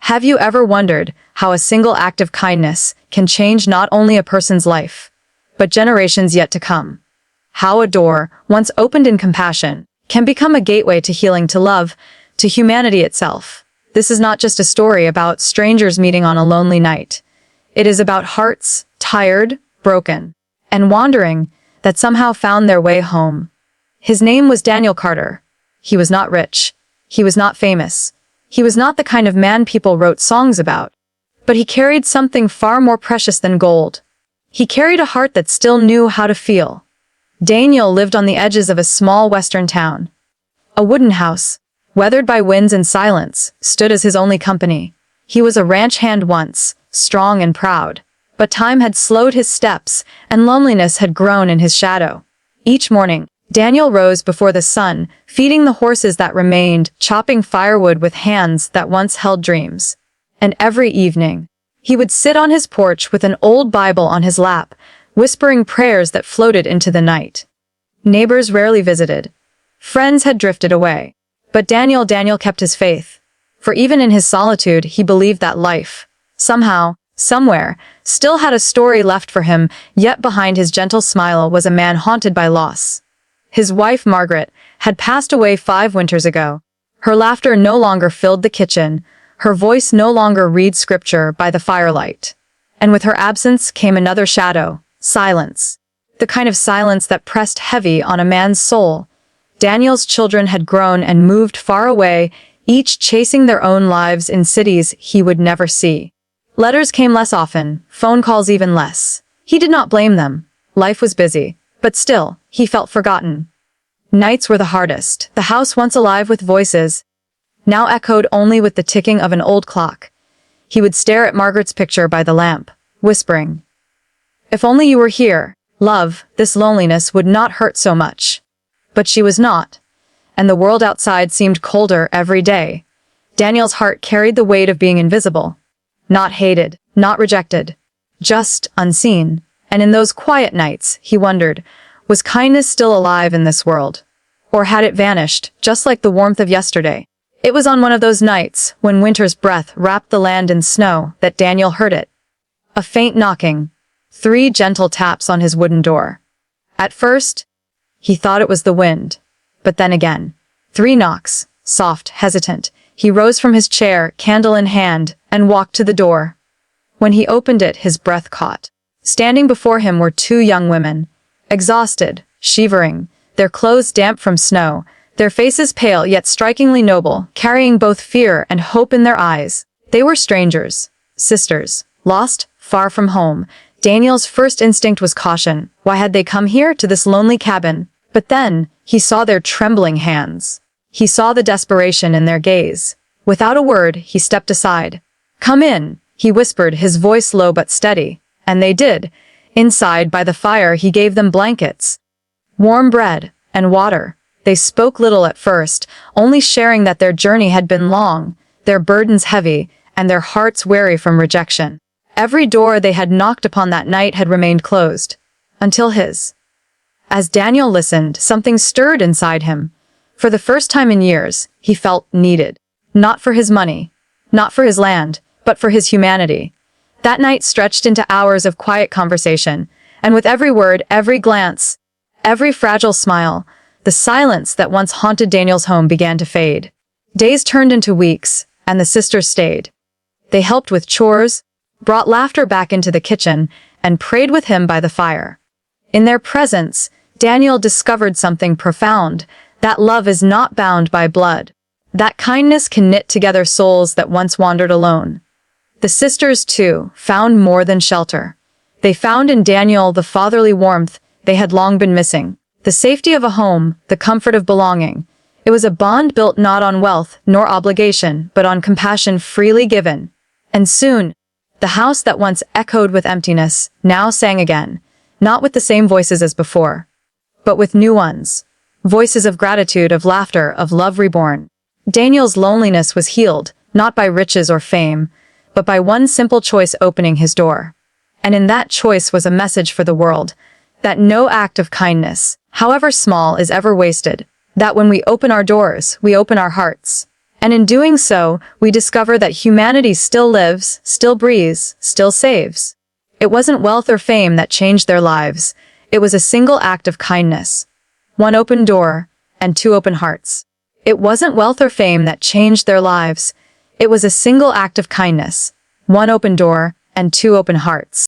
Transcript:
Have you ever wondered how a single act of kindness can change not only a person's life, but generations yet to come? How a door, once opened in compassion, can become a gateway to healing, to love, to humanity itself. This is not just a story about strangers meeting on a lonely night. It is about hearts, tired, broken, and wandering, that somehow found their way home. His name was Daniel Carter. He was not rich. He was not famous. He was not the kind of man people wrote songs about. But he carried something far more precious than gold. He carried a heart that still knew how to feel. Daniel lived on the edges of a small western town. A wooden house, weathered by winds and silence, stood as his only company. He was a ranch hand once, strong and proud. But time had slowed his steps, and loneliness had grown in his shadow. Each morning, Daniel rose before the sun, feeding the horses that remained, chopping firewood with hands that once held dreams. And every evening, he would sit on his porch with an old Bible on his lap, whispering prayers that floated into the night. Neighbors rarely visited. Friends had drifted away. But Daniel kept his faith. For even in his solitude, he believed that life, somehow, somewhere, still had a story left for him, yet behind his gentle smile was a man haunted by loss. His wife, Margaret, had passed away 5 winters ago. Her laughter no longer filled the kitchen. Her voice no longer read scripture by the firelight. And with her absence came another shadow, silence. The kind of silence that pressed heavy on a man's soul. Daniel's children had grown and moved far away, each chasing their own lives in cities he would never see. Letters came less often, phone calls even less. He did not blame them. Life was busy. But still, he felt forgotten. Nights were the hardest. The house, once alive with voices, now echoed only with the ticking of an old clock. He would stare at Margaret's picture by the lamp, whispering, "If only you were here, love, this loneliness would not hurt so much." But she was not, and the world outside seemed colder every day. Daniel's heart carried the weight of being invisible. Not hated, not rejected, just unseen. And in those quiet nights, he wondered, was kindness still alive in this world? Or had it vanished, just like the warmth of yesterday? It was on one of those nights, when winter's breath wrapped the land in snow, that Daniel heard it. A faint knocking. 3 gentle taps on his wooden door. At first, he thought it was the wind. But then again, 3 knocks, soft, hesitant. He rose from his chair, candle in hand, and walked to the door. When he opened it, his breath caught. Standing before him were 2 young women, exhausted, shivering, their clothes damp from snow, their faces pale yet strikingly noble, carrying both fear and hope in their eyes. They were strangers, sisters, lost, far from home. Daniel's first instinct was caution. Why had they come here, to this lonely cabin? But then, he saw their trembling hands. He saw the desperation in their gaze. Without a word, he stepped aside. "Come in," he whispered, his voice low but steady. And they did. Inside, by the fire, he gave them blankets, warm bread, and water. They spoke little at first, only sharing that their journey had been long, their burdens heavy, and their hearts weary from rejection. Every door they had knocked upon that night had remained closed. Until his. As Daniel listened, something stirred inside him. For the first time in years, he felt needed. Not for his money, not for his land, but for his humanity. That night stretched into hours of quiet conversation, and with every word, every glance, every fragile smile, the silence that once haunted Daniel's home began to fade. Days turned into weeks, and the sisters stayed. They helped with chores, brought laughter back into the kitchen, and prayed with him by the fire. In their presence, Daniel discovered something profound, that love is not bound by blood, that kindness can knit together souls that once wandered alone. The sisters, too, found more than shelter. They found in Daniel the fatherly warmth they had long been missing, the safety of a home, the comfort of belonging. It was a bond built not on wealth nor obligation, but on compassion freely given. And soon, the house that once echoed with emptiness now sang again, not with the same voices as before, but with new ones. Voices of gratitude, of laughter, of love reborn. Daniel's loneliness was healed, not by riches or fame, but by one simple choice opening his door. And in that choice was a message for the world, that no act of kindness, however small, is ever wasted, that when we open our doors, we open our hearts, And in doing so, we discover that humanity still lives, still breathes, still saves. It wasn't wealth or fame that changed their lives. It was a single act of kindness. One open door and two open hearts. It wasn't wealth or fame that changed their lives. It was a single act of kindness. One open door and two open hearts.